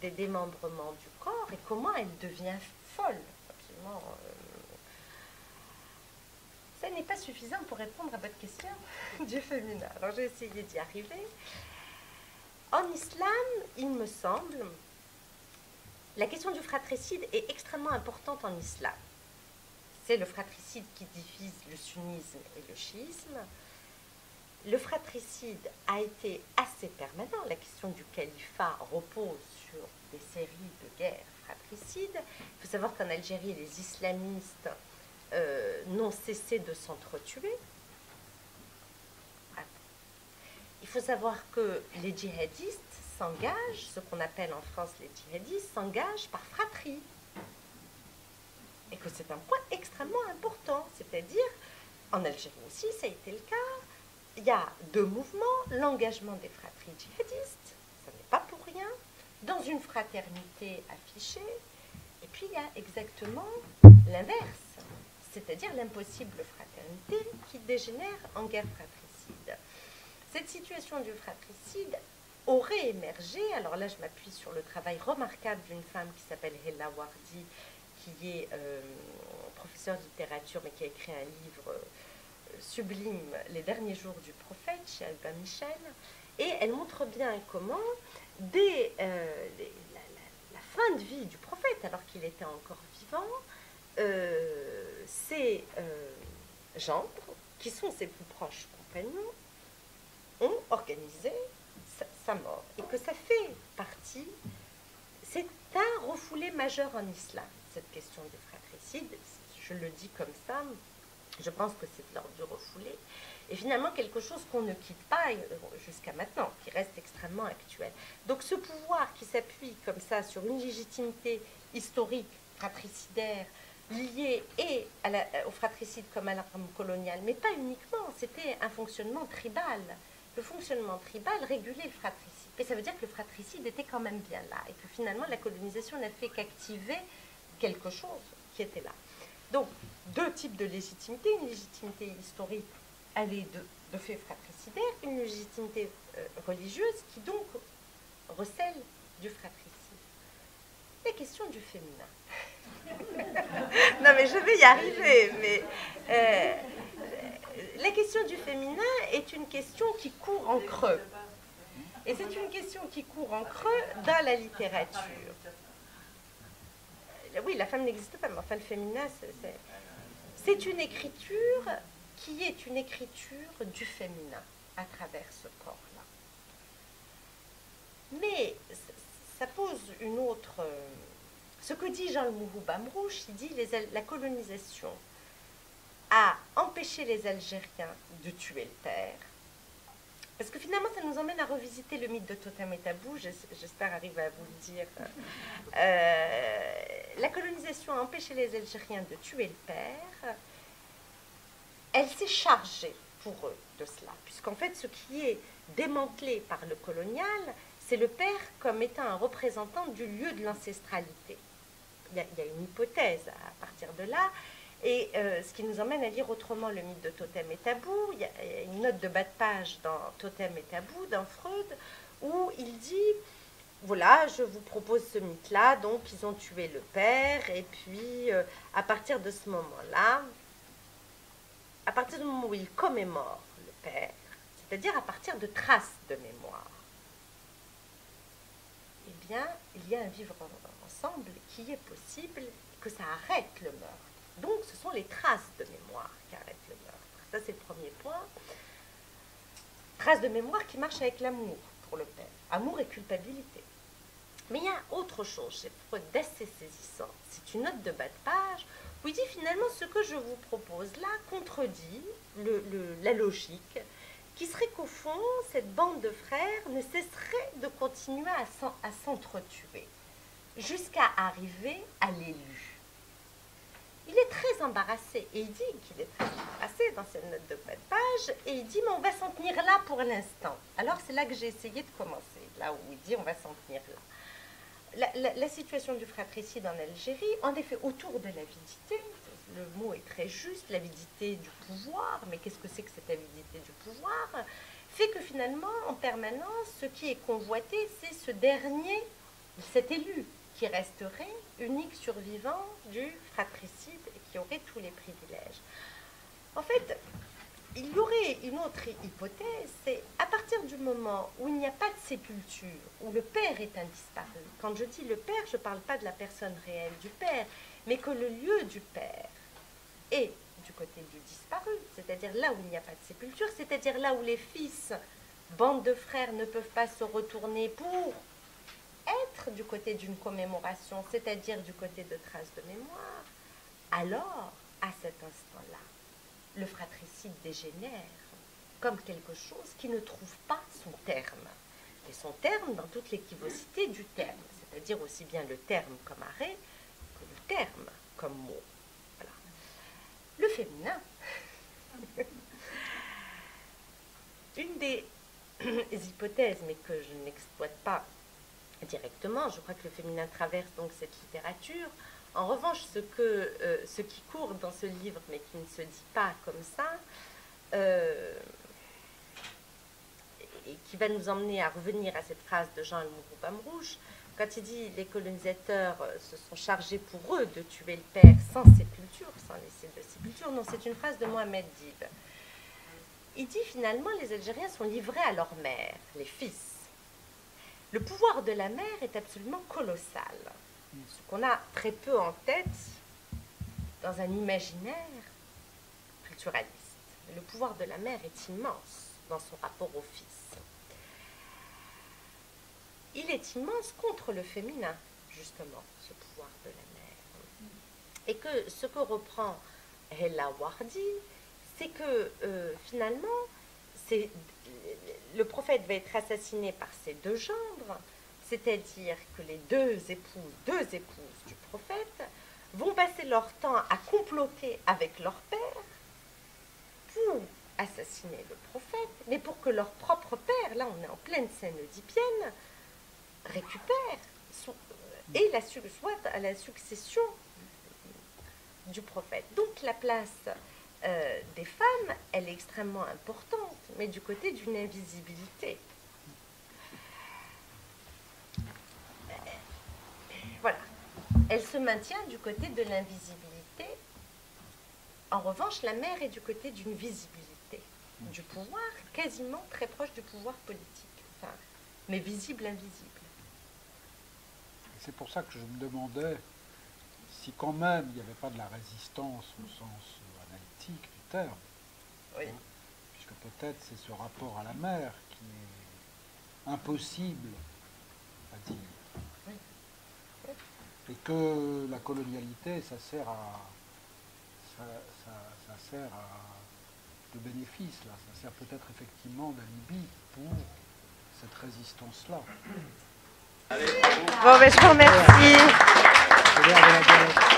des démembrements du corps et comment elle devient folle, absolument... Ça n'est pas suffisant pour répondre à votre question du féminin. Alors, j'ai essayé d'y arriver. En islam, il me semble, la question du fratricide est extrêmement importante en islam. C'est le fratricide qui divise le sunnisme et le chiisme. Le fratricide a été assez permanent. La question du califat repose sur des séries de guerres fratricides. Il faut savoir qu'en Algérie, les islamistes n'ont cessé de s'entretuer. Il faut savoir que les djihadistes s'engagent, ce qu'on appelle en France les djihadistes, s'engagent par fratrie. Et que c'est un point extrêmement important. C'est-à-dire, en Algérie aussi, ça a été le cas. Il y a deux mouvements, l'engagement des fratries djihadistes, ça n'est pas pour rien, dans une fraternité affichée, et puis il y a exactement l'inverse, c'est-à-dire l'impossible fraternité qui dégénère en guerre fratricide. Cette situation du fratricide aurait émergé, alors là je m'appuie sur le travail remarquable d'une femme qui s'appelle Hella Wardi, qui est professeure de littérature, mais qui a écrit un livre sublime, Les derniers jours du prophète, chez Albin Michel, et elle montre bien comment, dès la fin de vie du prophète, alors qu'il était encore vivant, ses gendres, qui sont ses plus proches compagnons, ont organisé sa mort, et que ça fait partie, c'est un refoulé majeur en islam, cette question du fratricide, je le dis comme ça, je pense que c'est de l'ordre du refoulé, et finalement quelque chose qu'on ne quitte pas jusqu'à maintenant, qui reste extrêmement actuel. Donc ce pouvoir qui s'appuie comme ça sur une légitimité historique, fratricidaire, liée et au fratricide comme à l'arme coloniale, mais pas uniquement, c'était un fonctionnement tribal. Le fonctionnement tribal régulait le fratricide. Et ça veut dire que le fratricide était quand même bien là, et que finalement la colonisation n'a fait qu'activer quelque chose qui était là. Donc, deux types de légitimité, une légitimité historique, elle est de fait fratricidaire, une légitimité religieuse qui donc recèle du fratricide. La question du féminin. Non mais je vais y arriver, mais la question du féminin est une question qui court en creux. Et c'est une question qui court en creux dans la littérature. Oui, la femme n'existe pas, mais enfin le féminin, c'est une écriture qui est une écriture du féminin à travers ce corps-là. Mais ça pose une autre... ce que dit Jean Mourou Bamrouche, il dit la colonisation a empêché les Algériens de tuer le père. Parce que finalement, ça nous emmène à revisiter le mythe de Totem et Tabou. J'espère arriver à vous le dire. La colonisation a empêché les Algériens de tuer le père. Elle s'est chargée pour eux de cela. Puisqu'en fait, ce qui est démantelé par le colonial, c'est le père comme étant un représentant du lieu de l'ancestralité. Il y a une hypothèse à partir de là. Et ce qui nous emmène à lire autrement le mythe de Totem et Tabou. Il y a une note de bas de page dans Totem et Tabou, dans Freud, où il dit, voilà, je vous propose ce mythe-là, donc ils ont tué le père, et puis à partir de ce moment-là, à partir du moment où il commémore le père, c'est-à-dire à partir de traces de mémoire, eh bien, il y a un vivre ensemble qui est possible, que ça arrête le meurtre. Donc, ce sont les traces de mémoire qui arrêtent le meurtre. Ça, c'est le premier point. Traces de mémoire qui marchent avec l'amour pour le père. Amour et culpabilité. Mais il y a autre chose chez Freud d'assez saisissant. C'est une note de bas de page où il dit finalement ce que je vous propose là contredit la logique, qui serait qu'au fond, cette bande de frères ne cesserait de continuer à s'entretuer jusqu'à arriver à l'élu. Il est très embarrassé, et il dit qu'il est très embarrassé dans cette note de bas de page, et il dit, mais on va s'en tenir là pour l'instant. Alors c'est là que j'ai essayé de commencer, là où il dit, on va s'en tenir là. La situation du fratricide en Algérie, en effet, autour de l'avidité, le mot est très juste, l'avidité du pouvoir, mais qu'est-ce que c'est que cette avidité du pouvoir, fait que finalement, en permanence, ce qui est convoité, c'est ce dernier, cet élu, qui resterait unique survivant du fratricide et qui aurait tous les privilèges. En fait, il y aurait une autre hypothèse, c'est à partir du moment où il n'y a pas de sépulture, où le père est un disparu. Quand je dis le père, je ne parle pas de la personne réelle du père, mais que le lieu du père est du côté du disparu, c'est-à-dire là où il n'y a pas de sépulture, c'est-à-dire là où les fils, bande de frères, ne peuvent pas se retourner pour être du côté d'une commémoration, c'est-à-dire du côté de traces de mémoire, alors, à cet instant-là, le fratricide dégénère comme quelque chose qui ne trouve pas son terme. Et son terme dans toute l'équivocité du terme, c'est-à-dire aussi bien le terme comme arrêt que le terme comme mot. Voilà. Le féminin, une des hypothèses, mais que je n'exploite pas directement, je crois que le féminin traverse donc cette littérature. En revanche, ce qui court dans ce livre, mais qui ne se dit pas comme ça, et qui va nous emmener à revenir à cette phrase de Jean Mourou Bamrouche, quand il dit « les colonisateurs se sont chargés pour eux de tuer le père sans sépulture, sans laisser de sépulture », non, c'est une phrase de Mohamed Dib. Il dit finalement « les Algériens sont livrés à leur mère, les fils ». Le pouvoir de la mère est absolument colossal, ce qu'on a très peu en tête dans un imaginaire culturaliste. Le pouvoir de la mère est immense dans son rapport au fils. Il est immense contre le féminin, justement, ce pouvoir de la mère. Et que ce que reprend Hella Wardi, c'est que finalement, le prophète va être assassiné par ses deux gendres, c'est-à-dire que les deux épouses du prophète, vont passer leur temps à comploter avec leur père pour assassiner le prophète, mais pour que leur propre père, là on est en pleine scène oedipienne, récupère et soit à la succession du prophète. Donc la place des femmes, elle est extrêmement importante, mais du côté d'une invisibilité. Voilà. Elle se maintient du côté de l'invisibilité. En revanche, la mère est du côté d'une visibilité, du pouvoir quasiment très proche du pouvoir politique, enfin, mais visible, invisible. C'est pour ça que je me demandais si quand même il n'y avait pas de la résistance au sens analytique du terme. Oui. Hein, puisque peut-être c'est ce rapport à la mer qui est impossible à dire. Et que la colonialité, ça sert de bénéfice, là. Ça sert peut-être effectivement d'alibi pour cette résistance-là. Bon, ben, je vous remercie. C'est l'heure de la dialogue.